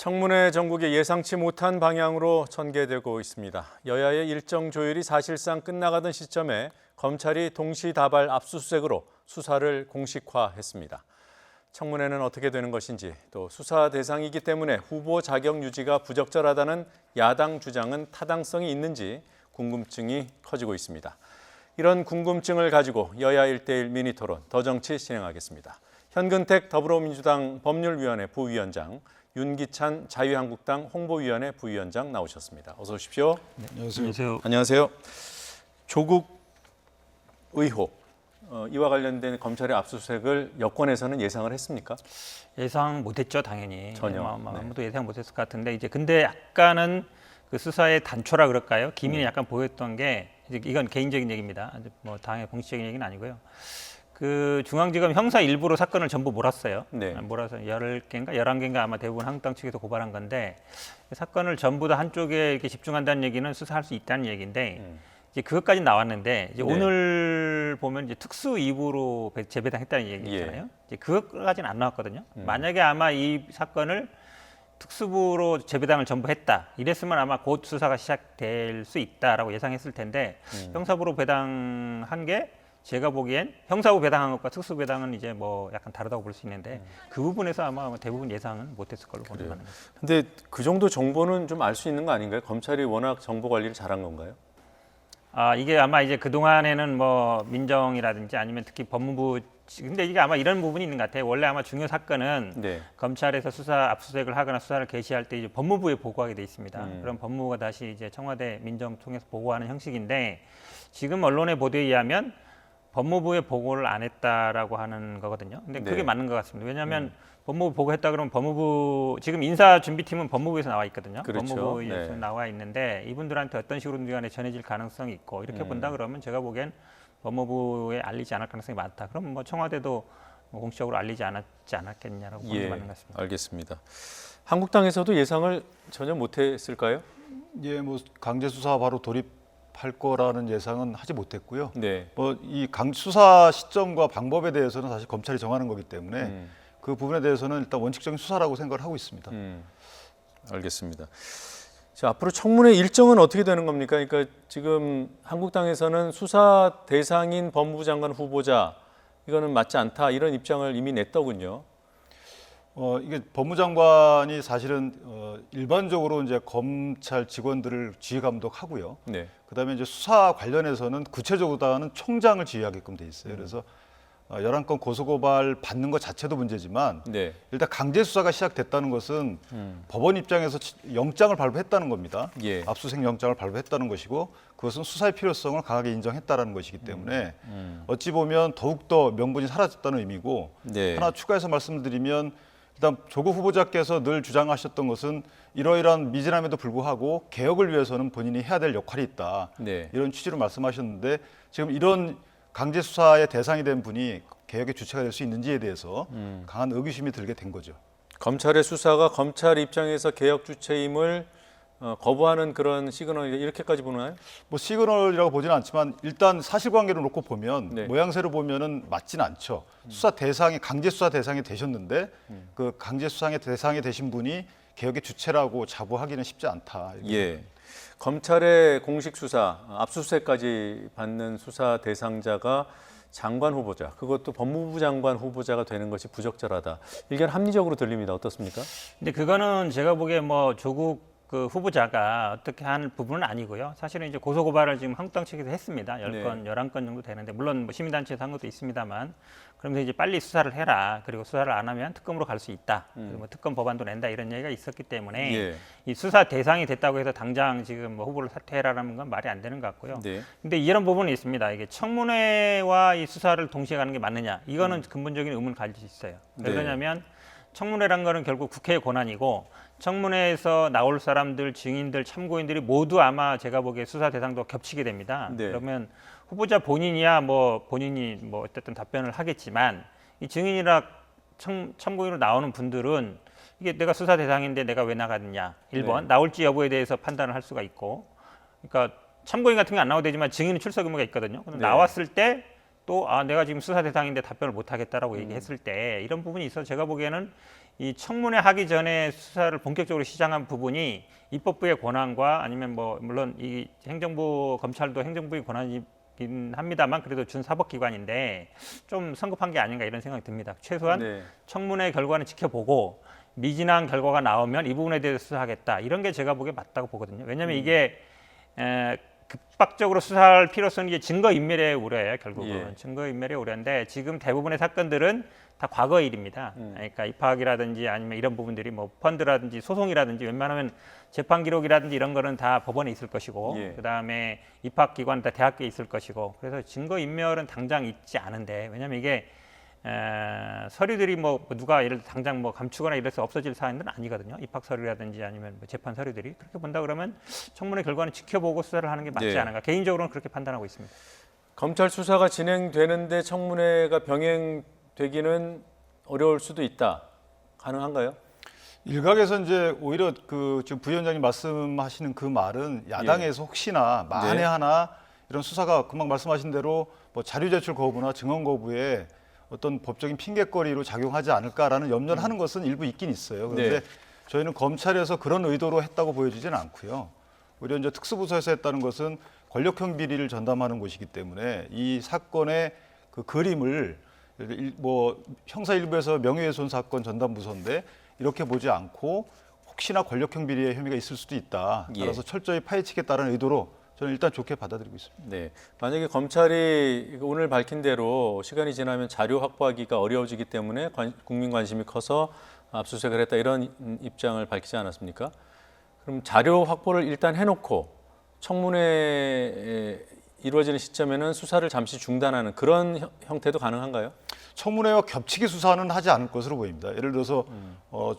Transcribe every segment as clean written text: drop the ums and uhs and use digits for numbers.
청문회 전국에 예상치 못한 방향으로 전개되고 있습니다. 여야의 일정 조율이 사실상 끝나가던 시점에 검찰이 동시다발 압수수색으로 수사를 공식화했습니다. 청문회는 어떻게 되는 것인지, 또 수사 대상이기 때문에 후보 자격 유지가 부적절하다는 야당 주장은 타당성이 있는지 궁금증이 커지고 있습니다. 이런 궁금증을 가지고 여야 1대1 미니토론 더정치 진행하겠습니다. 현근택 더불어민주당 법률위원회 부위원장, 윤기찬 자유한국당 홍보위원회 부위원장 나오셨습니다. 어서 오십시오. 네, 안녕하세요. 안녕하세요. 조국 의혹, 이와 관련된 검찰의 압수수색을 여권에서는 예상을 했습니까? 예상 못했죠, 당연히. 전혀. 아무도 예상 못했을 것 같은데 근데 약간은 그 수사의 단초라 그럴까요? 기민이 약간 보였던 게 이건 개인적인 얘기입니다. 뭐 당의 공식적인 얘기는 아니고요. 그 중앙지검 형사 일부로 사건을 전부 몰았어요. 네. 몰아서 10개인가 11개인가 아마 대부분 한국당 측에서 고발한 건데 사건을 전부 다 한쪽에 이렇게 집중한다는 얘기는 수사할 수 있다는 얘기인데 이제 그것까지 나왔는데 이제 네. 오늘 보면 이제 특수 2부로 재배당했다는 얘기잖아요. 이제 그것까지는 안 나왔거든요. 만약에 아마 이 사건을 특수부로 재배당을 전부 했다. 이랬으면 아마 곧 수사가 시작될 수 있다라고 예상했을 텐데 형사부로 배당한 게 제가 보기엔 형사부 배당한 것과 특수 배당은 이제 뭐 약간 다르다고 볼 수 있는데 그 부분에서 아마 대부분 예상은 못했을 걸로 보는 겁니다. 근데 그 정도 정보는 좀 알 수 있는 거 아닌가요? 검찰이 워낙 정보 관리를 잘한 건가요? 이게 아마 이제 그 동안에는 뭐 민정이라든지 아니면 특히 법무부 근데 이게 아마 이런 부분이 있는 것 같아요. 원래 아마 중요 사건은 네. 검찰에서 수사 압수수색을 하거나 수사를 개시할 때 이제 법무부에 보고하게 돼 있습니다. 그럼 법무부가 다시 이제 청와대 민정 통해서 보고하는 형식인데 지금 언론의 보도에 의하면 법무부에 보고를 안 했다라고 하는 거거든요. 근데 그게 네. 맞는 것 같습니다. 왜냐하면 법무부 보고했다 그러면 법무부 지금 인사준비팀은 법무부에서 나와 있거든요. 그렇죠. 법무부에서 네. 나와 있는데 이분들한테 어떤 식으로든 간에 전해질 가능성이 있고 이렇게 본다 그러면 제가 보기엔 법무부에 알리지 않을 가능성이 많다. 그럼 뭐 청와대도 뭐 공식적으로 알리지 않았겠냐라고 보는 게 맞는 것 같습니다. 알겠습니다. 한국당에서도 예상을 전혀 못했을까요? 예, 뭐 강제 수사 바로 돌입할 거라는 예상은 하지 못했고요. 네. 뭐 이 수사 시점과 방법에 대해서는 사실 검찰이 정하는 거기 때문에 그 부분에 대해서는 일단 원칙적인 수사라고 생각을 하고 있습니다. 알겠습니다. 자, 앞으로 청문회 일정은 어떻게 되는 겁니까? 그러니까 지금 한국당에서는 수사 대상인 법무부 장관 후보자 이거는 맞지 않다 이런 입장을 이미 냈더군요. 이게 법무장관이 사실은 일반적으로 이제 검찰 직원들을 지휘 감독하고요. 네. 그다음에 이제 수사 관련해서는 구체적으로는 총장을 지휘하게끔 돼 있어요. 그래서 11건 고소고발 받는 것 자체도 문제지만 네. 일단 강제 수사가 시작됐다는 것은 법원 입장에서 영장을 발부했다는 겁니다. 예. 압수수색 영장을 발부했다는 것이고 그것은 수사의 필요성을 강하게 인정했다는 것이기 때문에 어찌 보면 더욱더 명분이 사라졌다는 의미고 네. 하나 추가해서 말씀드리면 일단 조국 후보자께서 늘 주장하셨던 것은 이러이러한 미진함에도 불구하고 개혁을 위해서는 본인이 해야 될 역할이 있다. 네. 이런 취지로 말씀하셨는데 지금 이런 강제 수사의 대상이 된 분이 개혁의 주체가 될 수 있는지에 대해서 강한 의구심이 들게 된 거죠. 검찰의 수사가 검찰 입장에서 개혁 주체임을 거부하는 그런 시그널 이렇게까지 보나요? 뭐 시그널이라고 보지는 않지만 일단 사실관계를 놓고 보면 네. 모양새로 보면은 맞지는 않죠. 수사 대상이 강제 수사 대상이 되셨는데 그 강제 수사의 대상이 되신 분이 개혁의 주체라고 자부하기는 쉽지 않다. 예. 검찰의 공식 수사, 압수수색까지 받는 수사 대상자가 장관 후보자, 그것도 법무부 장관 후보자가 되는 것이 부적절하다. 일견 합리적으로 들립니다. 어떻습니까? 근데 그거는 제가 보기에 뭐 조국 그 후보자가 어떻게 하는 부분은 아니고요. 사실은 이제 고소고발을 지금 한국당 측에서 했습니다. 10건, 11건 정도 되는데 물론 뭐 시민단체에서 한 것도 있습니다만 그러면서 이제 빨리 수사를 해라. 그리고 수사를 안 하면 특검으로 갈 수 있다. 그리고 뭐 특검 법안도 낸다 이런 얘기가 있었기 때문에 예. 이 수사 대상이 됐다고 해서 당장 지금 뭐 후보를 사퇴해라라는 건 말이 안 되는 것 같고요. 네. 근데 이런 부분이 있습니다. 이게 청문회와 이 수사를 동시에 가는 게 맞느냐? 이거는 근본적인 의문을 가질 수 있어요. 왜 네. 그러냐면 청문회란 거는 결국 국회의 권한이고 청문회에서 나올 사람들, 증인들, 참고인들이 모두 아마 제가 보기에 수사 대상도 겹치게 됩니다. 네. 그러면 후보자 본인이야 뭐 본인이 뭐 어쨌든 답변을 하겠지만 이 증인이나 참고인으로 나오는 분들은 이게 내가 수사 대상인데 내가 왜 나갔느냐. 1번 네. 나올지 여부에 대해서 판단을 할 수가 있고 그러니까 참고인 같은 게 안 나와도 되지만 증인은 출석 의무가 있거든요. 네. 나왔을 때 또 내가 지금 수사 대상인데 답변을 못 하겠다라고 얘기했을 때 이런 부분이 있어서 제가 보기에는 이 청문회 하기 전에 수사를 본격적으로 시작한 부분이 입법부의 권한과 아니면 뭐 물론 이 행정부 검찰도 행정부의 권한이긴 합니다만 그래도 준사법기관인데 좀 성급한 게 아닌가 이런 생각이 듭니다. 최소한 네. 청문회 결과는 지켜보고 미진한 결과가 나오면 이 부분에 대해서 수사하겠다 이런 게 제가 보기에 맞다고 보거든요. 왜냐하면 이게 급박적으로 수사할 필요성이 이제 증거인멸의 우려예요. 결국은 예. 증거인멸의 우려인데 지금 대부분의 사건들은 다 과거 일입니다. 그러니까 입학이라든지 아니면 이런 부분들이 뭐 펀드라든지 소송이라든지 웬만하면 재판 기록이라든지 이런 거는 다 법원에 있을 것이고 예. 그다음에 입학기관 다 대학교에 있을 것이고 그래서 증거인멸은 당장 있지 않은데 왜냐하면 이게 서류들이 뭐 누가 예를 들어 당장 뭐 감추거나 이래서 없어질 사안들은 아니거든요. 입학 서류라든지 아니면 뭐 재판 서류들이 그렇게 본다 그러면 청문회 결과는 지켜보고 수사를 하는 게 맞지 네. 않은가. 개인적으로는 그렇게 판단하고 있습니다. 검찰 수사가 진행되는데 청문회가 병행되기는 어려울 수도 있다. 가능한가요? 일각에서 이제 오히려 그 지금 부위원장님 말씀하시는 그 말은 야당에서 혹시나 만에 네. 하나 이런 수사가 금방 말씀하신 대로 뭐 자료 제출 거부나 증언 거부에 어떤 법적인 핑계거리로 작용하지 않을까라는 염려를 하는 것은 일부 있긴 있어요. 그런데 네. 저희는 검찰에서 그런 의도로 했다고 보여지지는 않고요. 오히려 이제 특수부서에서 했다는 것은 권력형 비리를 전담하는 곳이기 때문에 이 사건의 그 그림을 뭐 형사 1부에서 명예훼손 사건 전담 부서인데 이렇게 보지 않고 혹시나 권력형 비리의 혐의가 있을 수도 있다. 따라서 예. 철저히 파헤치겠다는 의도로 저는 일단 좋게 받아들이고 있습니다. 네. 만약에 검찰이 오늘 밝힌 대로 시간이 지나면 자료 확보하기가 어려워지기 때문에 국민 관심이 커서 압수수색을 했다 이런 입장을 밝히지 않았습니까? 그럼 자료 확보를 일단 해놓고 청문회 이루어지는 시점에는 수사를 잠시 중단하는 그런 형태도 가능한가요? 청문회와 겹치게 수사는 하지 않을 것으로 보입니다. 예를 들어서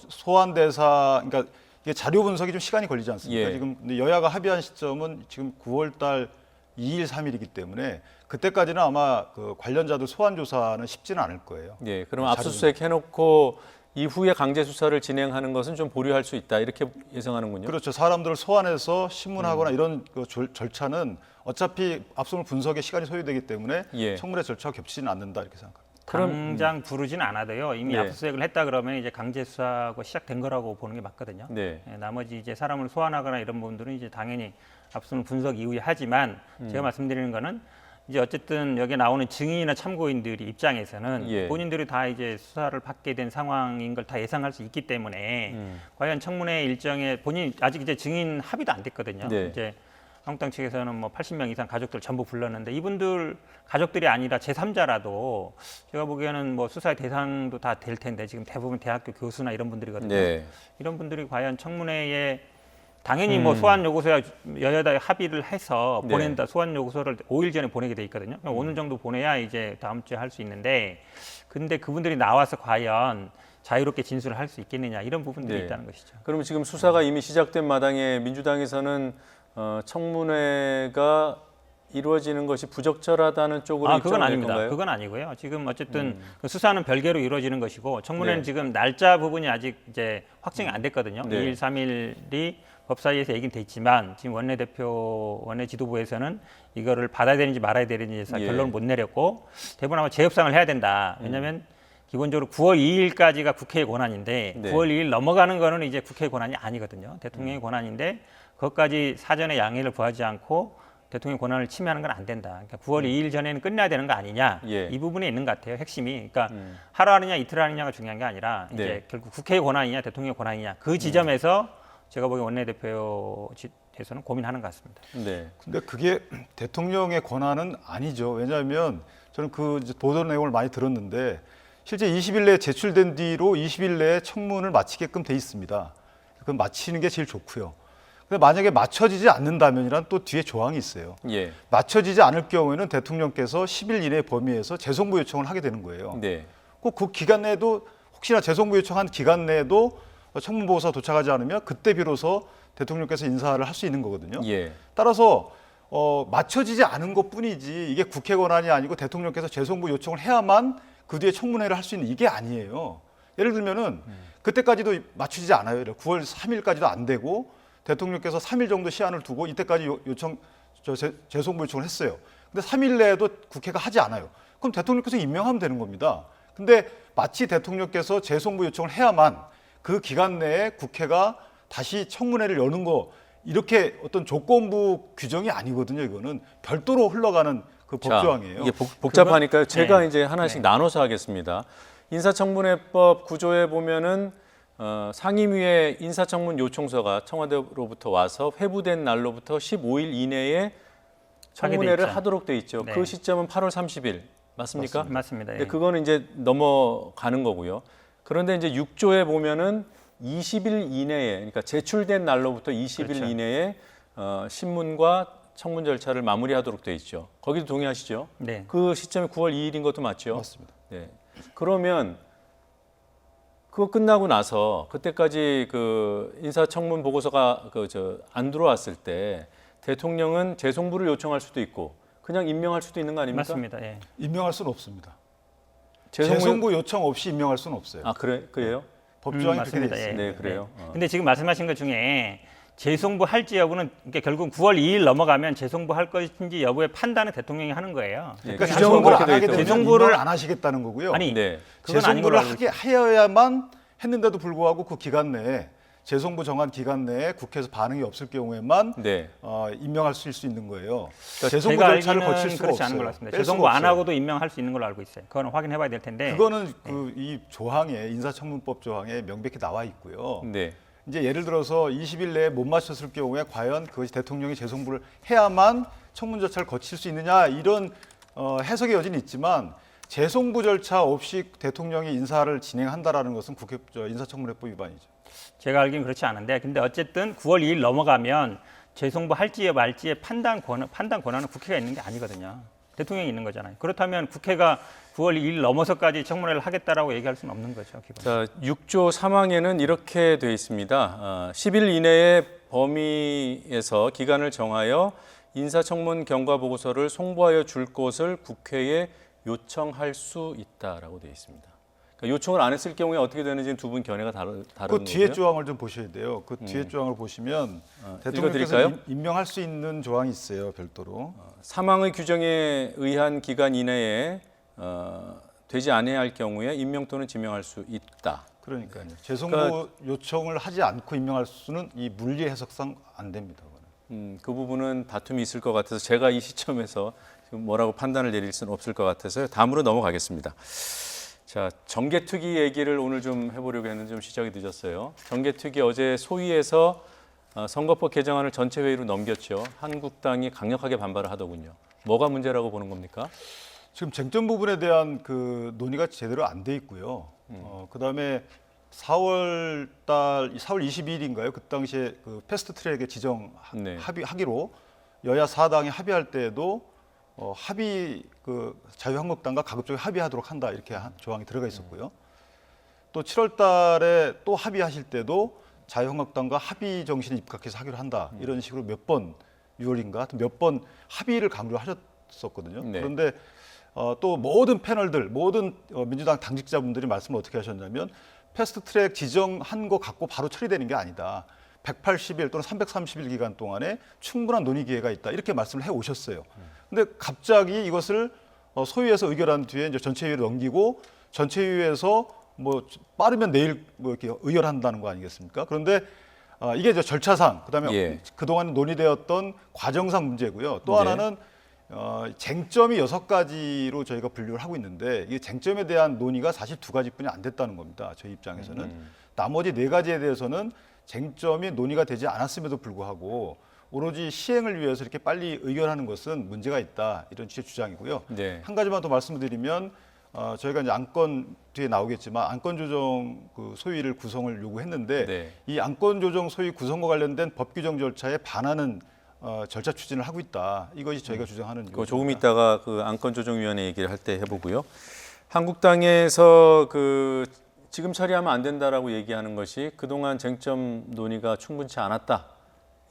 소환 대사, 그러니까 이게 자료 분석이 좀 시간이 걸리지 않습니까? 예. 지금 근데 여야가 합의한 시점은 지금 9월달 2일, 3일이기 때문에 그때까지는 아마 그 관련자들 소환 조사는 쉽지는 않을 거예요. 네. 그럼 압수수색 해놓고 이후에 강제 수사를 진행하는 것은 좀 보류할 수 있다 이렇게 예상하는군요. 그렇죠. 사람들을 소환해서 신문하거나 이런 그 절차는 어차피 압수물 분석에 시간이 소요되기 때문에 예. 청문회 절차와 겹치지는 않는다 이렇게 생각합니다. 당장 부르진 않아도요. 이미 네. 압수수색을 했다 그러면 이제 강제 수사가 시작된 거라고 보는 게 맞거든요. 네. 나머지 이제 사람을 소환하거나 이런 부분들은 이제 당연히 압수물 분석 이후에 하지만 제가 말씀드리는 거는 이제 어쨌든 여기 나오는 증인이나 참고인들이 입장에서는 예. 본인들이 다 이제 수사를 받게 된 상황인 걸 다 예상할 수 있기 때문에 과연 청문회 일정에 본인 아직 이제 증인 합의도 안 됐거든요. 네. 이제 한국당 측에서는 뭐 80명 이상 가족들 전부 불렀는데 이분들 가족들이 아니라 제3자라도 제가 보기에는 뭐 수사의 대상도 다 될 텐데 지금 대부분 대학교 교수나 이런 분들이거든요. 네. 이런 분들이 과연 청문회에 당연히 뭐 소환 요구서야 여야다 합의를 해서 네. 보낸다. 소환 요구서를 5일 전에 보내게 돼 있거든요. 오늘 정도 보내야 이제 다음 주에 할 수 있는데 근데 그분들이 나와서 과연 자유롭게 진술을 할 수 있겠느냐 이런 부분들이 네. 있다는 것이죠. 그러면 지금 수사가 이미 시작된 마당에 민주당에서는 청문회가 이루어지는 것이 부적절하다는 쪽으로 그건 입장을 낼 아닙니다. 건가요? 그건 아니고요. 지금 어쨌든 그 수사는 별개로 이루어지는 것이고 청문회는 네. 지금 날짜 부분이 아직 이제 확정이 안 됐거든요. 네. 2일, 3일이 법사위에서 얘기는 됐지만 지금 원내 지도부에서는 이거를 받아야 되는지 말아야 되는지에서 예. 결론을 못 내렸고 대부분 아마 재협상을 해야 된다. 왜냐하면 기본적으로 9월 2일까지가 국회의 권한인데 네. 9월 2일 넘어가는 거는 이제 국회의 권한이 아니거든요. 대통령의 권한인데 그것까지 사전에 양해를 구하지 않고 대통령의 권한을 침해하는 건 안 된다. 그러니까 9월 2일 전에는 끝내야 되는 거 아니냐. 예. 이 부분에 있는 것 같아요. 핵심이. 그러니까 하루 하느냐 이틀 하느냐가 중요한 게 아니라 이제 네. 결국 국회의 권한이냐 대통령의 권한이냐 그 지점에서 제가 보기엔 원내대표에서는 고민하는 것 같습니다. 네. 근데 그게 대통령의 권한은 아니죠. 왜냐하면 저는 그 이제 보도 내용을 많이 들었는데 실제 20일 내에 제출된 뒤로 20일 내에 청문을 마치게끔 돼 있습니다. 그건 마치는 게 제일 좋고요. 근데 만약에 맞춰지지 않는다면이란 또 뒤에 조항이 있어요. 예. 맞춰지지 않을 경우에는 대통령께서 10일 이내 범위에서 재송부 요청을 하게 되는 거예요. 네. 꼭 그 기간 내에도 혹시나 재송부 요청한 기간 내에도 청문 보고서가 도착하지 않으면 그때 비로소 대통령께서 인사를 할 수 있는 거거든요. 예. 따라서 맞춰지지 않은 것뿐이지 이게 국회 권한이 아니고 대통령께서 재송부 요청을 해야만 그 뒤에 청문회를 할 수 있는 이게 아니에요. 예를 들면은 그때까지도 맞추지 않아요. 9월 3일까지도 안 되고 대통령께서 3일 정도 시한을 두고 이때까지 재송부 요청을 했어요. 근데 3일 내에도 국회가 하지 않아요. 그럼 대통령께서 임명하면 되는 겁니다. 근데 마치 대통령께서 재송부 요청을 해야만 그 기간 내에 국회가 다시 청문회를 여는 거 이렇게 어떤 조건부 규정이 아니거든요. 이거는 별도로 흘러가는 그 자, 법조항이에요. 이게 복잡하니까요. 제가 네. 이제 하나씩 네. 나눠서 하겠습니다. 인사청문회법 구조에 보면은 상임위에 인사청문 요청서가 청와대로부터 와서 회부된 날로부터 15일 이내에 청문회를 있죠. 하도록 돼 있죠. 네. 그 시점은 8월 30일 맞습니까? 맞습니다. 예. 네, 그거는 이제 넘어가는 거고요. 그런데 이제 6조에 보면은 20일 이내에, 그러니까 제출된 날로부터 20일 그렇죠. 이내에 신문과 청문 절차를 마무리하도록 돼 있죠. 거기도 동의하시죠? 네. 그 시점이 9월 2일인 것도 맞죠? 맞습니다. 네. 그러면 그거 끝나고 나서 그때까지 그 인사청문 보고서가 안 들어왔을 때 대통령은 재송부를 요청할 수도 있고 그냥 임명할 수도 있는 거 아닙니까? 맞습니다. 예. 임명할 수는 없습니다. 재송부 재송부 요청 없이 임명할 수는 없어요. 아 그래요? 법조항이 그렇게 돼 맞습니다. 있어요. 예. 네, 그래요. 근데 지금 말씀하신 것 중에 재송부 할지 여부는 그러니까 결국 9월 2일 넘어가면 재송부 할 것인지 여부의 판단은 대통령이 하는 거예요. 네, 그러니까 규정은 재송부를 그렇게 안 하게 돼 있죠. 되면 재송부를- 임명을 안 하시겠다는 거고요. 아니 네. 그건 아닌 걸로 재송부를 알고 하게 하여야만 했는데도 불구하고 그 기간 내에 재송부 정한 기간 내에 국회에서 반응이 없을 경우에만 네. 임명할 수 있는 거예요. 제가 재송부 절차를 알기는 거칠 수가 그렇지 없어요. 않은 걸로 알습니다. 뺄 재송부 수가 안 없어요. 하고도 임명할 수 있는 걸로 알고 있어요. 그거는 확인해봐야 될 텐데. 그거는 그 이 조항에 인사청문법 조항에 명백히 나와 있고요. 네. 이제 예를 들어서 20일 내에 못 맞췄을 경우에 과연 그것이 대통령이 재송부를 해야만 청문 절차를 거칠 수 있느냐 이런 해석의 여지는 있지만 재송부 절차 없이 대통령이 인사를 진행한다라는 것은 국회 인사청문회법 위반이죠. 제가 알기는 그렇지 않은데, 근데 어쨌든 9월 2일 넘어가면 재송부 할지 말지의 판단 권한은 국회가 있는 게 아니거든요. 대통령이 있는 거잖아요. 그렇다면 국회가 9월 2일 넘어서까지 청문회를 하겠다라고 얘기할 수는 없는 거죠. 기본. 자, 6조 3항에는 이렇게 돼 있습니다. 10일 이내에 범위에서 기간을 정하여 인사청문 경과 보고서를 송부하여 줄 것을 국회에 요청할 수 있다라고 돼 있습니다. 그러니까 요청을 안 했을 경우에 어떻게 되는지는 두 분 견해가 다른 그 뒤에 거고요. 조항을 좀 보셔야 돼요. 그 뒤에 조항을 보시면 대통령께서 읽어드릴까요? 임명할 수 있는 조항이 있어요. 별도로. 사망의 규정에 의한 기간 이내에 되지 않아야 할 경우에 임명 또는 지명할 수 있다. 그러니까요. 재송부 요청을 하지 않고 임명할 수는 이 물리 해석상 안 됩니다. 그거는. 그 부분은 다툼이 있을 것 같아서 제가 이 시점에서 지금 뭐라고 판단을 내릴 수는 없을 것 같아서요. 다음으로 넘어가겠습니다. 자, 정개특위 얘기를 오늘 좀 해보려고 했는데 좀 시작이 늦었어요. 정개특위 어제 소위에서 선거법 개정안을 전체 회의로 넘겼죠. 한국당이 강력하게 반발을 하더군요. 뭐가 문제라고 보는 겁니까? 지금 쟁점 부분에 대한 그 논의가 제대로 안 돼 있고요. 그다음에 4월 22일인가요? 그 당시에 그 패스트트랙에 지정 네. 합의하기로 여야 4당이 합의할 때에도 합의 그 자유한국당과 가급적이 합의하도록 한다 이렇게 조항이 들어가 있었고요. 또 7월달에 또 합의하실 때도 자유한국당과 합의 정신에 입각해서 하기로 한다 이런 식으로 몇 번 6월인가 몇 번 합의를 강조하셨었거든요. 네. 그런데 또 모든 패널들, 모든 민주당 당직자분들이 말씀을 어떻게 하셨냐면 패스트트랙 지정한 거 갖고 바로 처리되는 게 아니다. 180일 또는 330일 기간 동안에 충분한 논의 기회가 있다. 이렇게 말씀을 해 오셨어요. 근데 갑자기 이것을 소위에서 의결한 뒤에 이제 전체회의로 넘기고 전체회의에서 뭐 빠르면 내일 뭐 이렇게 의결한다는 거 아니겠습니까? 그런데 이게 이제 절차상 그다음에 예. 그동안 논의되었던 과정상 문제고요. 또 네. 하나는 쟁점이 6가지로 저희가 분류를 하고 있는데 이 쟁점에 대한 논의가 사실 2가지뿐이 안 됐다는 겁니다. 저희 입장에서는 나머지 4가지에 대해서는 쟁점이 논의가 되지 않았음에도 불구하고 오로지 시행을 위해서 이렇게 빨리 의결하는 것은 문제가 있다 이런 취지의 주장이고요. 네. 한 가지만 더 말씀드리면 저희가 이제 안건 뒤에 나오겠지만 안건 조정 그 소위를 구성을 요구했는데 네. 이 안건 조정 소위 구성과 관련된 법 규정 절차에 반하는 절차 추진을 하고 있다. 이것이 저희가 주장하는 그거 조금 있다가 그 안건조정위원회 얘기를 할 때 해보고요. 한국당에서 그 지금 처리하면 안 된다라고 얘기하는 것이 그동안 쟁점 논의가 충분치 않았다.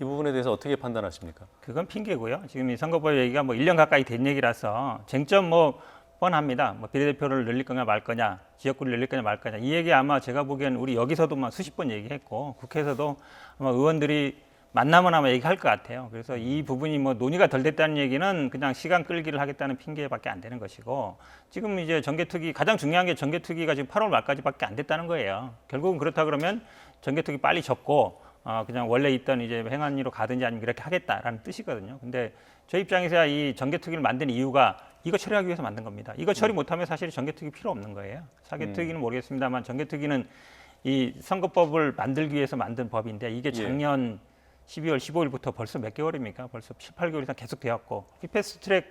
이 부분에 대해서 어떻게 판단하십니까? 그건 핑계고요. 지금 이 선거법 얘기가 뭐 1년 가까이 된 얘기라서 쟁점 뭐 뻔합니다. 뭐 비례대표를 늘릴 거냐 말 거냐, 지역구를 늘릴 거냐 말 거냐. 이 얘기 아마 제가 보기엔 우리 여기서도 막 수십 번 얘기했고 국회에서도 아마 의원들이 만나면 아마 얘기할 것 같아요. 그래서 이 부분이 뭐 논의가 덜 됐다는 얘기는 그냥 시간 끌기를 하겠다는 핑계밖에 안 되는 것이고, 지금 이제 정개특위 가장 중요한 게 정개특위가 지금 8월 말까지밖에 안 됐다는 거예요. 결국은 그렇다 그러면 정개특위 빨리 접고 그냥 원래 있던 이제 행안위로 가든지 아니면 이렇게 하겠다라는 뜻이거든요. 근데 저희 입장에서야 이 정개특위를 만든 이유가 이거 처리하기 위해서 만든 겁니다. 이거 처리 못하면 사실 정개특위 필요 없는 거예요. 사개특위는 모르겠습니다만 정개특위는 이 선거법을 만들기 위해서 만든 법인데 이게 작년 12월 15일부터 벌써 몇 개월입니까? 벌써 7, 8개월 이상 계속 되었고, 이 패스트트랙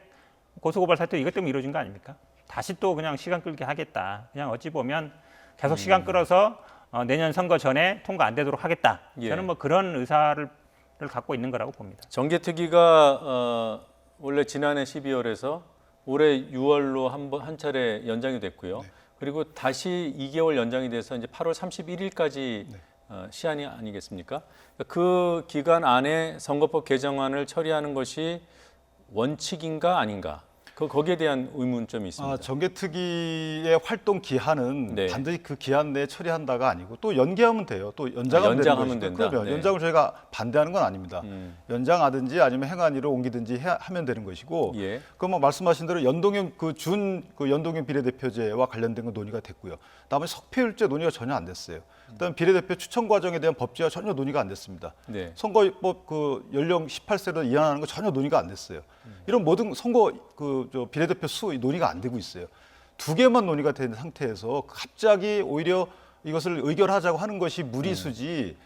고소고발 사태 이것 때문에 이루어진 거 아닙니까? 다시 또 그냥 시간 끌게 하겠다. 그냥 어찌 보면 계속 시간 끌어서 내년 선거 전에 통과 안 되도록 하겠다. 저는 뭐 그런 의사를 갖고 있는 거라고 봅니다. 정개특위가 원래 지난해 12월에서 올해 6월로 한 차례 연장이 됐고요. 그리고 다시 2개월 연장이 돼서 이제 8월 31일까지 시한이 아니겠습니까? 그 기간 안에 선거법 개정안을 처리하는 것이 원칙인가 아닌가? 거기에 대한 의문점이 있습니다. 정개특위의 활동 기한은 네. 반드시 그 기한 내에 처리한다가 아니고 또 연기하면 돼요. 또 연장하면 연장하면 되는 된다. 것이죠. 그러면 네. 연장을 저희가 반대하는 건 아닙니다. 연장하든지 아니면 행안위로 옮기든지 하면 되는 것이고, 예. 그뭐 말씀하신 대로 연동형 연동형 비례대표제와 관련된 건 논의가 됐고요. 다음에 석패율제 논의가 전혀 안 됐어요. 그다음 비례대표 추천 과정에 대한 법제화 전혀 논의가 안 됐습니다. 네. 선거법 연령 18세로 이완하는 거 전혀 논의가 안 됐어요. 이런 모든 선거 비례대표 수 논의가 안 되고 있어요. 두 개만 논의가 된 상태에서 갑자기 오히려 이것을 의결하자고 하는 것이 무리수지,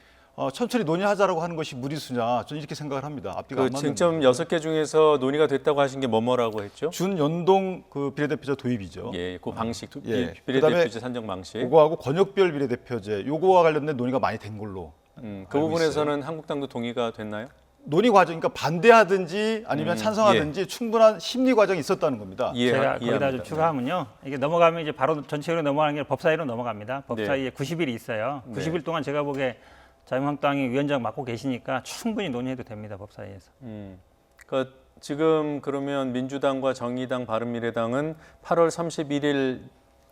천천히 논의하자라고 하는 것이 무리수냐, 저는 이렇게 생각을 합니다. 앞뒤가 안 맞는 쟁점 거죠. 6개 중에서 논의가 됐다고 하신 게 뭐라고 했죠? 준연동 비례대표제 도입이죠. 예, 그 방식, 예. 비례대표제 산정 방식. 그거하고 권역별 비례대표제, 요거와 관련된 논의가 많이 된 걸로. 그 부분에서는 한국당도 동의가 됐나요? 논의 과정, 그러니까 반대하든지 아니면 찬성하든지 충분한 심리 과정이 있었다는 겁니다. 제가 거기다 이해합니다. 좀 추가하면요. 이게 넘어가면 이제 바로 전체로 넘어가는 게 아니라 법사위로 넘어갑니다. 법사위에 90일이 있어요. 90일 동안 제가 보기에 자유한국당이 위원장 맡고 계시니까 충분히 논의해도 됩니다. 법사위에서. 그러니까 지금 그러면 민주당과 정의당, 바른미래당은 8월 31일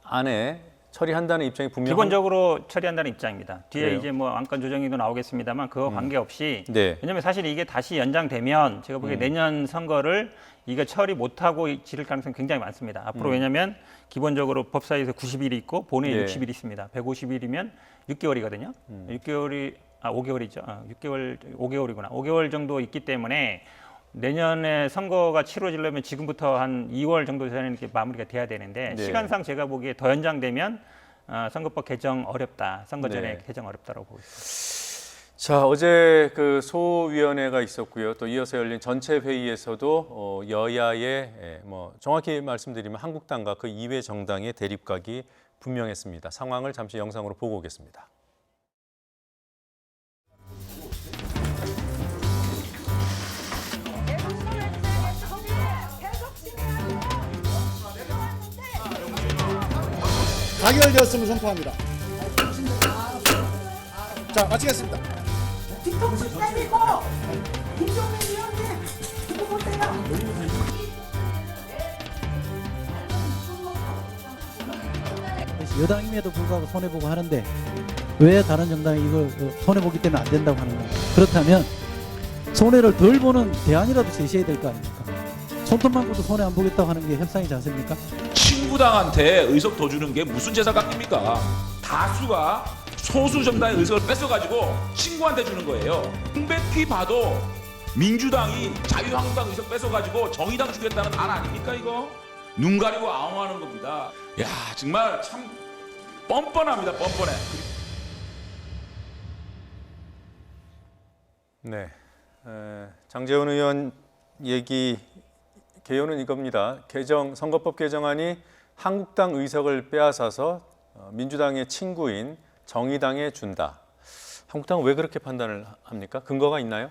안에 처리한다는 입장이 분명한. 기본적으로 처리한다는 입장입니다. 뒤에 그래요? 이제 뭐 안건 조정위도 나오겠습니다만 그거 관계없이. 네. 왜냐하면 사실 이게 다시 연장되면 제가 보기에 내년 선거를 이거 처리 못하고 지를 가능성이 굉장히 많습니다. 앞으로 왜냐하면 기본적으로 법사위에서 90일이 있고 본회의 네. 60일이 있습니다. 150일이면 6개월이거든요. 6개월이 5개월이죠. 5개월이구나. 5개월 정도 있기 때문에 내년에 선거가 치러지려면 지금부터 한 2월 정도 전에 이렇게 마무리가 돼야 되는데, 네. 시간상 제가 보기에 더 연장되면 선거법 개정 어렵다. 선거 전에 네. 개정 어렵다고 보고 있습니다. 자, 어제 그 소위원회가 있었고요. 또 이어서 열린 전체 회의에서도 여야의 뭐 정확히 말씀드리면 한국당과 그 이외 정당의 대립각이 분명했습니다. 상황을 잠시 영상으로 보고 오겠습니다. 가결되었음을 선포합니다. 자, 마치겠습니다. 뒤통수 때리고 김종민 위원님 두고 보세요. 여당임에도 불구하고 손해보고 하는데 왜 다른 정당이 이걸 손해보기 때문에 안 된다고 하는 건가? 그렇다면 손해를 덜 보는 대안이라도 제시해야 될 거 아닙니까? 손톱만 꿔도 손해 안 보겠다고 하는 게 협상의 자세입니까? 친구당한테 의석 더 주는 게 무슨 재산각입니까? 다수가 소수 정당의 의석을 뺏어가지고 친구한테 주는 거예요. 명백히 봐도 민주당이 자유한국당 의석 뺏어가지고 정의당 주겠다는 안 아닙니까 이거? 눈 가리고 아웅하는 겁니다. 야 정말 참 뻔뻔합니다. 뻔뻔해. 네, 장제원 의원 얘기 개요는 이겁니다. 선거법 개정안이 한국당 의석을 빼앗아서 민주당의 친구인 정의당에 준다. 한국당은 왜 그렇게 판단을 합니까? 근거가 있나요?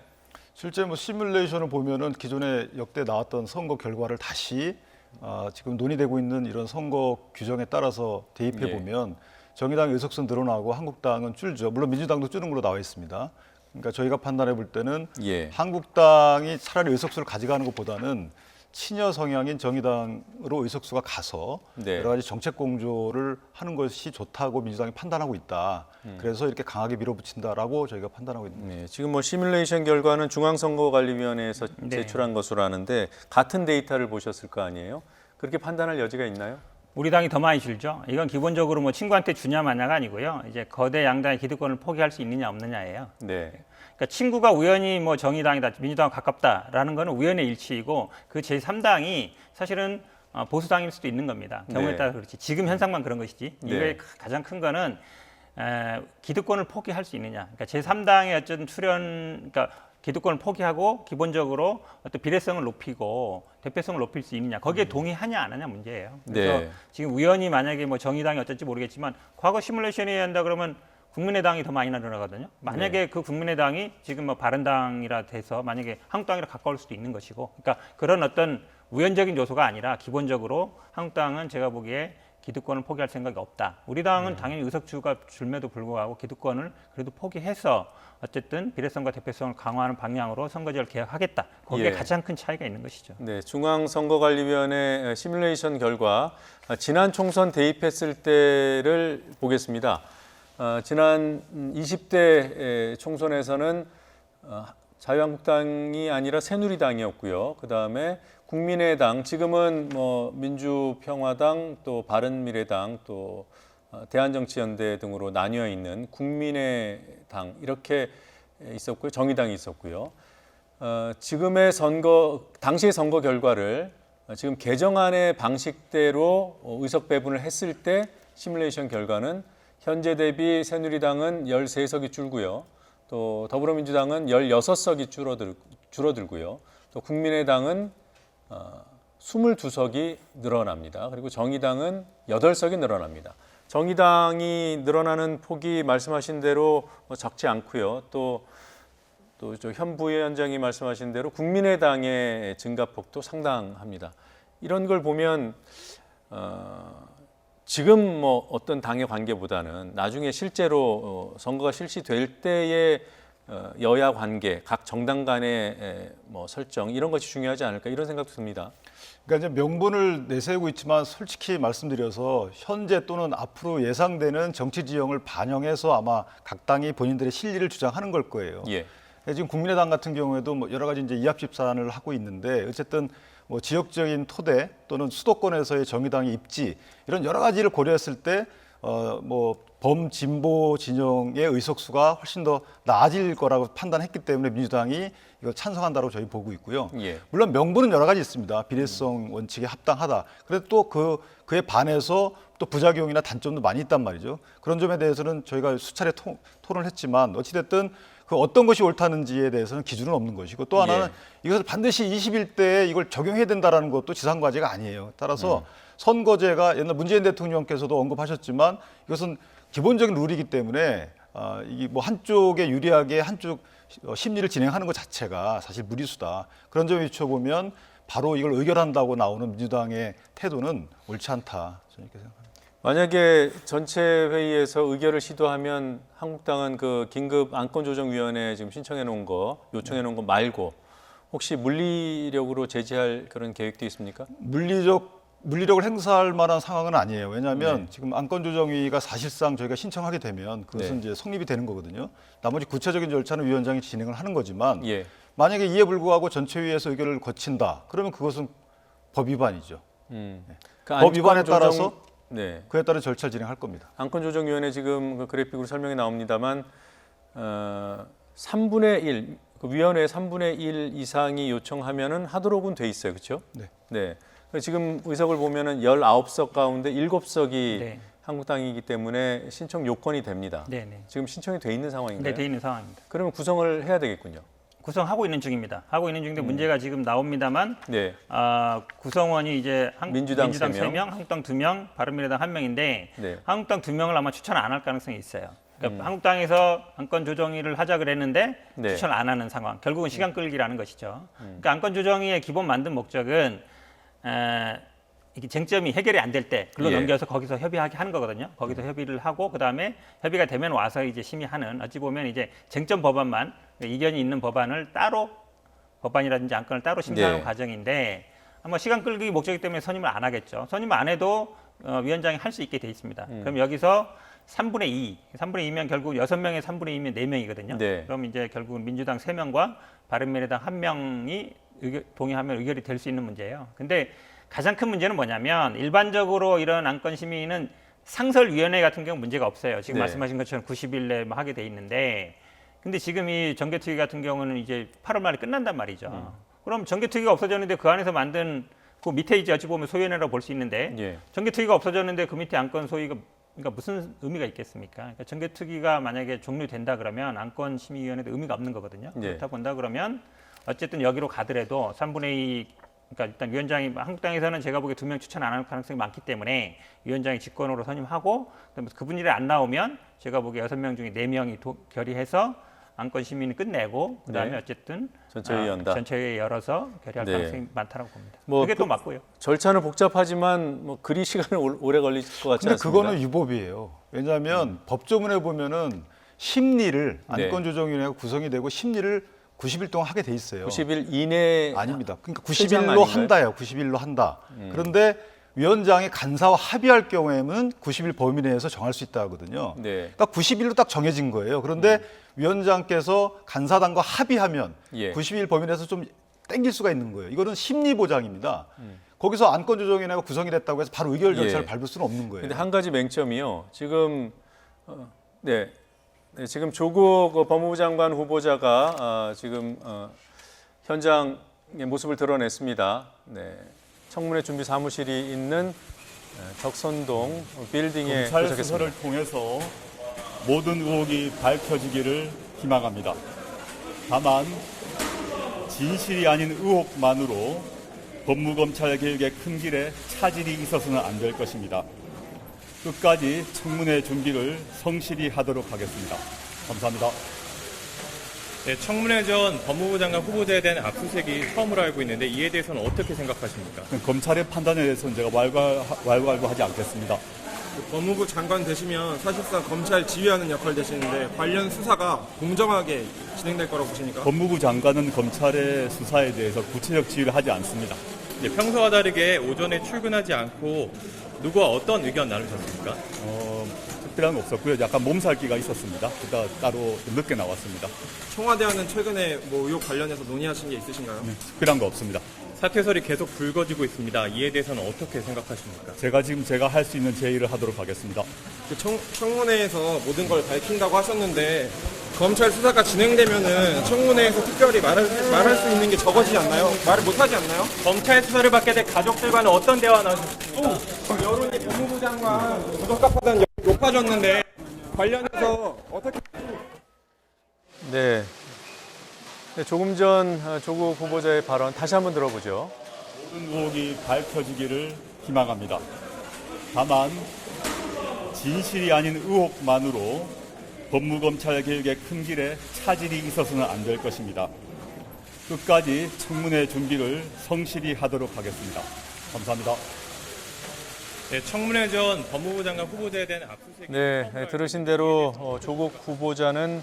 실제 시뮬레이션을 보면은 기존에 역대 나왔던 선거 결과를 다시 지금 논의되고 있는 이런 선거 규정에 따라서 대입해 보면 정의당 의석수 늘어나고 한국당은 줄죠. 물론 민주당도 줄는 걸로 나와 있습니다. 그러니까 저희가 판단해 볼 때는 한국당이 차라리 의석수를 가져가는 것보다는 친여 성향인 정의당으로 의석수가 가서 네. 여러 가지 정책 공조를 하는 것이 좋다고 민주당이 판단하고 있다. 그래서 이렇게 강하게 밀어붙인다라고 저희가 판단하고 있는 거죠. 네, 지금 뭐 시뮬레이션 결과는 중앙선거관리위원회에서 네. 제출한 것으로 아는데 같은 데이터를 보셨을 거 아니에요? 그렇게 판단할 여지가 있나요? 우리 당이 더 많이 줄죠. 이건 기본적으로 뭐 친구한테 주냐 마냐가 아니고요. 이제 거대 양당의 기득권을 포기할 수 있느냐 없느냐예요. 네. 그러니까 친구가 우연히 뭐 정의당이다, 민주당 가깝다라는 거는 우연의 일치이고 그 제3당이 사실은 보수당일 수도 있는 겁니다. 경우에 네. 따라 그렇지. 지금 현상만 그런 것이지. 네. 이거의 가장 큰 거는 기득권을 포기할 수 있느냐. 그러니까 제3당의 어쨌든 그러니까 기득권을 포기하고 기본적으로 어떤 비례성을 높이고 대표성을 높일 수 있느냐. 거기에 동의하냐 안 하냐 문제예요. 그래서 네. 지금 우연히 만약에 뭐 정의당이 어쩔지 모르겠지만 과거 시뮬레이션이 한다 그러면 국민의당이 더 많이 늘어나거든요. 만약에 그 국민의당이 지금 뭐 바른당이라 돼서 만약에 한국당이랑 가까울 수도 있는 것이고, 그러니까 그런 어떤 우연적인 요소가 아니라 기본적으로 한국당은 제가 보기에 기득권을 포기할 생각이 없다. 우리 당은 당연히 의석수가 줄매도 불구하고 기득권을 그래도 포기해서 어쨌든 비례성과 대표성을 강화하는 방향으로 선거제를 개혁하겠다. 거기에 예. 가장 큰 차이가 있는 것이죠. 네, 중앙선거관리위원회 시뮬레이션 결과 지난 총선 대입했을 때를 보겠습니다. 지난 20대 총선에서는 자유한국당이 아니라 새누리당이었고요. 그 다음에 국민의당, 지금은 뭐 민주평화당, 또 바른미래당, 또 대한정치연대 등으로 나뉘어 있는 국민의당 이렇게 있었고요. 정의당이 있었고요. 지금의 당시의 선거 결과를 지금 개정안의 방식대로 의석 배분을 했을 때 시뮬레이션 결과는 현재 대비 새누리당은 13석이 줄고요. 또 더불어민주당은 16석이 줄어들고요. 또 국민의당은 22석이 늘어납니다. 그리고 정의당은 8석이 늘어납니다. 정의당이 늘어나는 폭이 말씀하신 대로 적지 않고요. 또 현 부위원장이 말씀하신 대로 국민의당의 증가폭도 상당합니다. 이런 걸 보면 지금 뭐 어떤 당의 관계보다는 나중에 실제로 선거가 실시될 때의 여야 관계, 각 정당 간의 뭐 설정 이런 것이 중요하지 않을까 이런 생각도 듭니다. 그러니까 이제 명분을 내세우고 있지만 솔직히 말씀드려서 현재 또는 앞으로 예상되는 정치 지형을 반영해서 아마 각 당이 본인들의 실리를 주장하는 걸 거예요. 예. 지금 국민의당 같은 경우에도 뭐 여러 가지 이제 이합집산을 하고 있는데 어쨌든 뭐 지역적인 토대 또는 수도권에서의 정의당의 입지 이런 여러 가지를 고려했을 때 뭐 범진보 진영의 의석수가 훨씬 더 나아질 거라고 판단했기 때문에 민주당이 이거 찬성한다고 저희 보고 있고요. 예. 물론 명분은 여러 가지 있습니다. 비례성 원칙에 합당하다. 그래도 또 그에 반해서 또 부작용이나 단점도 많이 있단 말이죠. 그런 점에 대해서는 저희가 수차례 토론을 했지만 어찌됐든 그 어떤 것이 옳다는지에 대해서는 기준은 없는 것이고 또 하나는 이것을 반드시 21대에 이걸 적용해야 된다라는 것도 지상과제가 아니에요. 따라서 선거제가 옛날 문재인 대통령께서도 언급하셨지만 이것은 기본적인 룰이기 때문에 이게 뭐 한쪽에 유리하게 한쪽 심리를 진행하는 것 자체가 사실 무리수다. 그런 점에 비춰보면 바로 이걸 의결한다고 나오는 민주당의 태도는 옳지 않다. 저는 이렇게 생각합니다. 만약에 전체 회의에서 의결을 시도하면 한국당은 그 긴급 안건조정위원회 지금 신청해 놓은 거, 요청해 놓은 거 말고 혹시 물리력으로 제지할 그런 계획도 있습니까? 물리력을 행사할 만한 상황은 아니에요. 왜냐하면 지금 안건조정위가 사실상 저희가 신청하게 되면 그것은 이제 성립이 되는 거거든요. 나머지 구체적인 절차는 위원장이 진행을 하는 거지만 예. 만약에 이에 불구하고 전체회의에서 의결을 거친다. 그러면 그것은 법 위반이죠. 그 법 위반에 안건조정- 따라서 네. 그에 따른 절차를 진행할 겁니다. 안건조정위원회 지금 그 그래픽으로 설명이 나옵니다만 3분의 1, 그 위원회 3분의 1 이상이 요청하면은 하도록은 돼 있어요, 그렇죠? 네. 네. 지금 의석을 보면은 19석 가운데 7석이 네. 한국당이기 때문에 신청 요건이 됩니다. 네, 네. 지금 신청이 돼 있는 상황인가요? 네, 돼 있는 상황입니다. 그러면 구성을 해야 되겠군요. 구성하고 있는 중입니다. 하고 있는 중인데 문제가 지금 나옵니다만 네. 구성원이 이제 민주당 3명, 한국당 2명, 바른미래당 1명인데 네. 한국당 2명을 아마 추천 안 할 가능성이 있어요. 그러니까 한국당에서 안건조정위를 하자 그랬는데 네. 추천 안 하는 상황. 결국은 시간 끌기라는 것이죠. 그러니까 안건조정위의 기본 만든 목적은 이게 쟁점이 해결이 안 될 때 글로 예. 넘겨서 거기서 협의하게 하는 거거든요. 거기서 협의를 하고 그다음에 협의가 되면 와서 이제 심의하는 어찌 보면 이제 쟁점 법안만 이견이 있는 법안을 따로 법안이라든지 안건을 따로 심사하는 네. 과정인데 아마 시간 끌기 목적이기 때문에 선임을 안 하겠죠. 선임을 안 해도 위원장이 할 수 있게 돼 있습니다. 그럼 여기서 3분의 2, 3분의 2면 결국 6명의 3분의 2면 4명이거든요. 네. 그럼 이제 결국은 민주당 3명과 바른미래당 1명이 동의하면 의결이 될 수 있는 문제예요. 근데 가장 큰 문제는 뭐냐면 일반적으로 이런 안건 심의는 상설위원회 같은 경우 문제가 없어요. 지금 네. 말씀하신 것처럼 90일 내에 하게 돼 있는데 근데 지금 이 정개특위 같은 경우는 이제 8월 말에 끝난단 말이죠. 그럼 정개특위가 없어졌는데 그 안에서 만든 그 밑에 이제 어찌 보면 소위원회라고 볼 수 있는데 예. 정개특위가 없어졌는데 그 밑에 안건 소위가 그러니까 무슨 의미가 있겠습니까? 그러니까 정개특위가 만약에 종료된다 그러면 안건심의위원회도 의미가 없는 거거든요. 예. 그렇다 본다 그러면 어쨌든 여기로 가더라도 3분의 2 그러니까 일단 위원장이 한국당에서는 제가 보기에 2명 추천 안 할 가능성이 많기 때문에 위원장이 직권으로 선임하고 그다음에 그분이 안 나오면 제가 보기에 6명 중에 4명이 결의해서 안건 심의는 끝내고 그다음에 네. 어쨌든 전체회의 연다. 전체회의 열어서 결의할 네. 가능성이 많다고 봅니다. 뭐 그게 또 그- 맞고요. 절차는 복잡하지만 뭐 그리 시간이 오래 걸릴 것 같지 근데 않습니다. 그거는 유법이에요. 왜냐하면 법조문에 보면은 심리를 네. 안건조정위원회가 구성이 되고 심리를 90일 동안 하게 돼 있어요. 90일 이내 아닙니다. 그러니까 최장 90일로 아닌가요? 한다요. 90일로 한다. 그런데 위원장이 간사와 합의할 경우에는 90일 범위 내에서 정할 수 있다 하거든요. 네. 그러니까 90일로 딱 정해진 거예요. 그런데 위원장께서 간사당과 합의하면 예. 90일 범위 내에서 좀 땡길 수가 있는 거예요. 이거는 심리 보장입니다. 거기서 안건조정위원회가 구성이 됐다고 해서 바로 의결 절차를 예. 밟을 수는 없는 거예요. 근데 한 가지 맹점이요. 지금 지금 조국 법무부 장관 후보자가 지금 현장의 모습을 드러냈습니다. 네. 청문회 준비 사무실이 있는 덕선동 빌딩에 검찰 도착했습니다. 수사를 통해서 모든 의혹이 밝혀지기를 희망합니다. 다만 진실이 아닌 의혹만으로 법무검찰 개혁의 큰 길에 차질이 있어서는 안 될 것입니다. 끝까지 청문회 준비를 성실히 하도록 하겠습니다. 감사합니다. 네, 청문회 전 법무부 장관 후보자에 대한 압수수색이 처음으로 알고 있는데 이에 대해서는 어떻게 생각하십니까? 검찰의 판단에 대해서는 제가 왈가왈부하지 않겠습니다. 법무부 장관 되시면 사실상 검찰 지휘하는 역할 되시는데 관련 수사가 공정하게 진행될 거라고 보십니까? 법무부 장관은 검찰의 수사에 대해서 구체적 지휘를 하지 않습니다. 네, 평소와 다르게 오전에 출근하지 않고 누구와 어떤 의견 나누셨습니까? 특별한 거 없었고요. 약간 몸살기가 있었습니다. 그러다 따로 좀 늦게 나왔습니다. 청와대와는 최근에 뭐 의혹 관련해서 논의하신 게 있으신가요? 특별한 거 없습니다. 사퇴설이 계속 불거지고 있습니다. 이에 대해서는 어떻게 생각하십니까? 제가 할 수 있는 제 일을 하도록 하겠습니다. 그 청문회에서 모든 걸 밝힌다고 하셨는데 검찰 수사가 진행되면은 청문회에서 특별히 말할 수 있는 게 적어지지 않나요? 말을 못 하지 않나요? 검찰 수사를 받게 될 가족들과는 어떤 대화 나누셨습니까? 여론이 법무부 장관 구속값보다는 높아졌는데 관련해서 어떻게 네. 조금 전 조국 후보자의 발언 다시 한번 들어보죠. 모든 의혹이 밝혀지기를 희망합니다. 다만 진실이 아닌 의혹만으로 법무검찰 개혁의 큰 길에 차질이 있어서는 안 될 것입니다. 끝까지 청문회 준비를 성실히 하도록 하겠습니다. 감사합니다. 네, 청문회 전 법무부 장관 후보자에 대한 압수수색이 네, 들으신 대로 조국 후보자는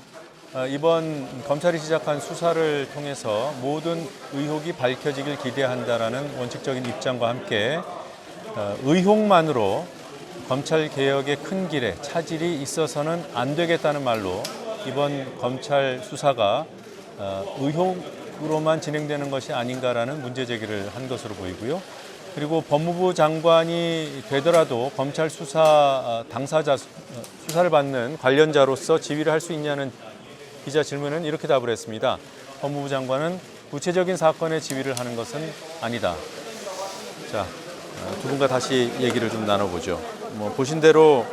이번 검찰이 시작한 수사를 통해서 모든 의혹이 밝혀지길 기대한다라는 원칙적인 입장과 함께 의혹만으로 검찰 개혁의 큰 길에 차질이 있어서는 안 되겠다는 말로 이번 검찰 수사가 의혹으로만 진행되는 것이 아닌가라는 문제 제기를 한 것으로 보이고요. 그리고 법무부 장관이 되더라도 검찰 수사 당사자 수사를 받는 관련자로서 지휘를 할 수 있냐는 기자 질문은 이렇게 답을 했습니다. 법무부 장관은 구체적인 사건의 지휘를 하는 것은 아니다. 자, 두 분과 다시 얘기를 좀 나눠보죠. 뭐 보신 대로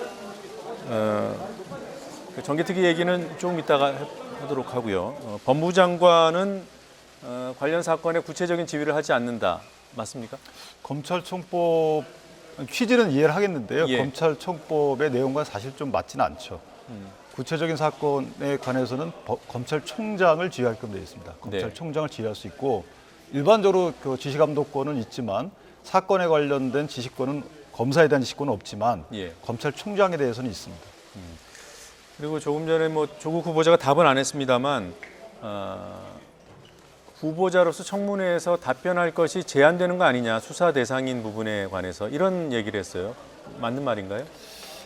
정개특위 얘기는 조금 이따가 하도록 하고요. 법무부 장관은 관련 사건의 구체적인 지휘를 하지 않는다. 맞습니까? 검찰청법 취지는 이해를 하겠는데요. 예. 검찰청법의 내용과 사실 좀 맞지는 않죠. 구체적인 사건에 관해서는 검찰총장을 지휘하게끔 되어 있습니다. 검찰총장을 지휘할 수 있고 일반적으로 그 지시감독권은 있지만 사건에 관련된 지시권은 검사에 대한 지시권은 없지만 예. 검찰총장에 대해서는 있습니다. 그리고 조금 전에 뭐 조국 후보자가 답은 안 했습니다만 후보자로서 청문회에서 답변할 것이 제한되는 거 아니냐, 수사 대상인 부분에 관해서 이런 얘기를 했어요. 맞는 말인가요?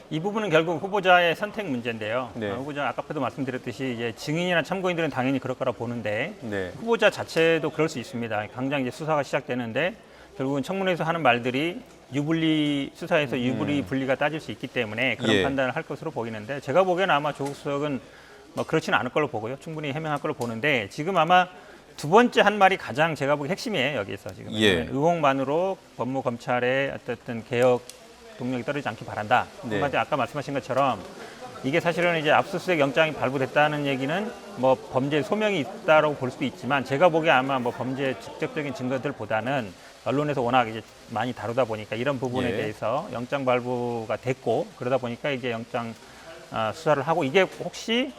이 부분은 결국 후보자의 선택 문제인데요. 네. 후보자 아까도 말씀드렸듯이 이제 증인이나 참고인들은 당연히 그럴 거라 보는데 네. 후보자 자체도 그럴 수 있습니다. 당장 이제 수사가 시작되는데 결국은 청문회에서 하는 말들이 유불리 수사에서 유불리 분리가 따질 수 있기 때문에 그런 예. 판단을 할 것으로 보이는데 제가 보기에는 아마 조국 수석은 뭐 그렇지는 않을 걸로 보고요. 충분히 해명할 걸로 보는데 지금 아마 두 번째 한 말이 가장 제가 보기 핵심이에요. 여기서 지금 예. 의혹만으로 법무 검찰의 어떤 개혁 동력이 떨어지지 않길 바란다. 네. 한마디 아까 말씀하신 것처럼 이게 사실은 이제 압수수색 영장이 발부됐다는 얘기는 뭐 범죄 소명이 있다라고 볼 수도 있지만 제가 보기에 아마 뭐 범죄 직접적인 증거들보다는 언론에서 워낙 이제 많이 다루다 보니까 이런 부분에 예. 대해서 영장 발부가 됐고 그러다 보니까 이제 영장 수사를 하고 이게 혹시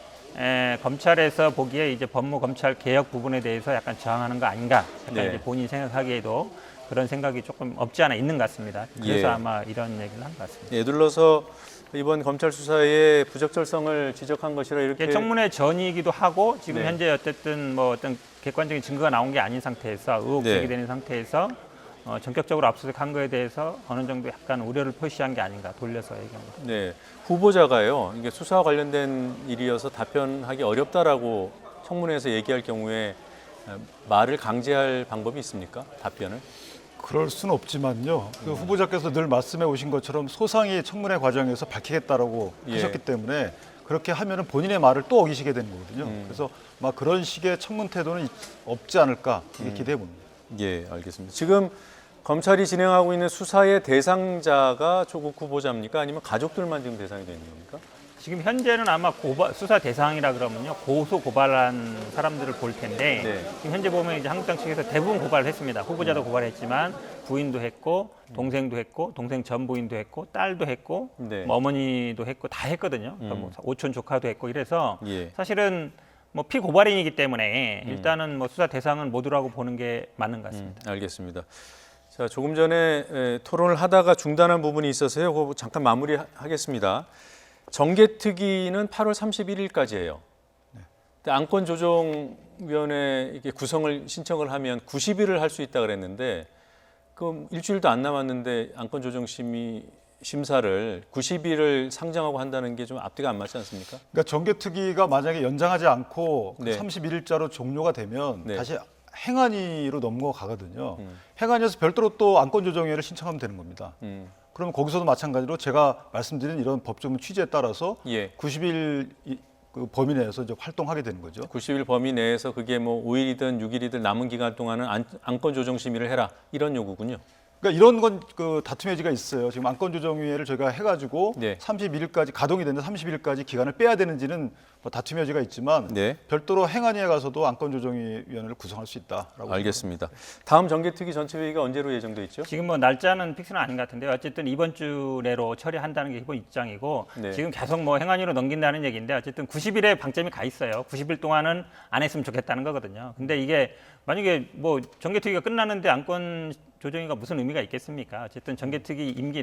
검찰에서 보기에 이제 법무 검찰 개혁 부분에 대해서 약간 저항하는 거 아닌가? 약간 네. 이제 본인 생각하기에도 그런 생각이 조금 없지 않아 있는 것 같습니다. 그래서 예. 아마 이런 얘기를 한 것 같습니다. 예, 둘러서 이번 검찰 수사의 부적절성을 지적한 것이라 이렇게 이게 청문회 전이기도 하고 지금 네. 현재 어쨌든 뭐 어떤 객관적인 증거가 나온 게 아닌 상태에서 의혹 네. 제기되는 상태에서 전격적으로 압수수색한 거에 대해서 어느 정도 약간 우려를 표시한 게 아닌가 돌려서 얘기한 것 같습니다. 네, 후보자가요. 이게 수사와 관련된 일이어서 답변하기 어렵다라고 청문회에서 얘기할 경우에 말을 강제할 방법이 있습니까? 답변을? 그럴 수는 없지만요. 그 후보자께서 늘 말씀해 오신 것처럼 소상히 청문회 과정에서 밝히겠다라고 예. 하셨기 때문에 그렇게 하면은 본인의 말을 또 어기시게 되는 거거든요. 그래서 막 그런 식의 청문 태도는 없지 않을까 이렇게 기대해 봅니다. 예, 알겠습니다. 지금 검찰이 진행하고 있는 수사의 대상자가 조국 후보자입니까? 아니면 가족들만 지금 대상이 되는 겁니까? 지금 현재는 아마 수사 대상이라 그러면요 고소 고발한 사람들을 볼 텐데 네. 지금 현재 보면 이제 한국당 측에서 대부분 고발을 했습니다. 후보자도 고발했지만 부인도 했고 동생도 했고 동생 전 부인도 했고 딸도 했고 네. 뭐 어머니도 했고 다 했거든요. 그러니까 뭐 오촌 조카도 했고 이래서 예. 사실은 뭐 피고발인이기 때문에 일단은 뭐 수사 대상은 모두라고 보는 게 맞는 것 같습니다. 알겠습니다. 자, 조금 전에 토론을 하다가 중단한 부분이 있어서요. 그거 잠깐 마무리하겠습니다. 정개특위는 8월 31일까지예요. 근데 안건조정위원회 이렇게 구성을 신청을 하면 90일을 할 수 있다 그랬는데 그 일주일도 안 남았는데 심사를 90일을 상정하고 한다는 게 좀 앞뒤가 안 맞지 않습니까? 그러니까 정개특위가 만약에 연장하지 않고 네. 31일자로 종료가 되면 네. 다시 행안위로 넘어가거든요. 행안위에서 별도로 또 안건조정위를 신청하면 되는 겁니다. 그러면 거기서도 마찬가지로 제가 말씀드린 이런 법조문 취지에 따라서 예. 90일 그 범위 내에서 이제 활동하게 되는 거죠. 90일 범위 내에서 그게 뭐 5일이든 6일이든 남은 기간 동안은 안건조정 심의를 해라 이런 요구군요. 그러니까 이런 건 그 다툼의 여지가 있어요. 지금 안건조정위회를 저희가 해가지고 네. 31일까지 가동이 되는데 30일까지 기간을 빼야 되는지는 뭐 다툼의 여지가 있지만 네. 별도로 행안위에 가서도 안건조정위원회를 구성할 수 있다라고 알겠습니다. 다음 정개특위 전체회의가 언제로 예정돼 있죠? 지금 뭐 날짜는 픽스는 아닌 것 같은데 어쨌든 이번 주 내로 처리한다는 게 기본 입장이고 네. 지금 계속 뭐 행안위로 넘긴다는 얘기인데 어쨌든 90일에 방점이 가 있어요. 90일 동안은 안 했으면 좋겠다는 거거든요. 근데 이게 만약에 뭐 정개특위가 끝나는데 안건 조정위가 무슨 의미가 있겠습니까? 어쨌든 정개특위 임기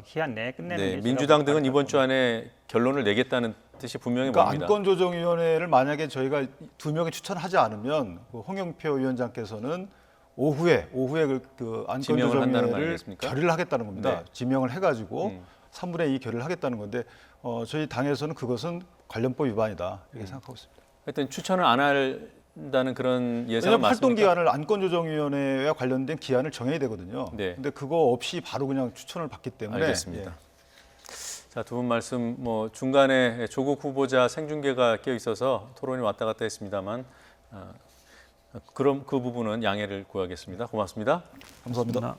기한 내에 끝내는 네, 게 민주당 등은 이번 주 안에 결론을 내겠다는 뜻이 분명히 그러니까 봅니다. 안건조정위원회를 만약에 저희가 2명이 추천하지 않으면 그 홍영표 위원장께서는 오후에 그 지명을 한다는 거 안건조정위원회를 아니겠습니까? 결의를 하겠다는 겁니다. 네. 지명을 해가지고 3분의 2 결의를 하겠다는 건데 저희 당에서는 그것은 관련법 위반이다 이렇게 생각하고 있습니다. 하여튼 추천을 안 한다는 그런 예상은 왜냐하면 활동 맞습니까? 기한을 안건조정위원회와 관련된 기한을 정해야 되거든요. 네. 근데 그거 없이 바로 그냥 추천을 받기 때문에 알겠습니다. 예. 자, 두 분 말씀 뭐 중간에 조국 후보자 생중계가 껴 있어서 토론이 왔다 갔다 했습니다만 그럼 그 부분은 양해를 구하겠습니다. 고맙습니다. 감사합니다.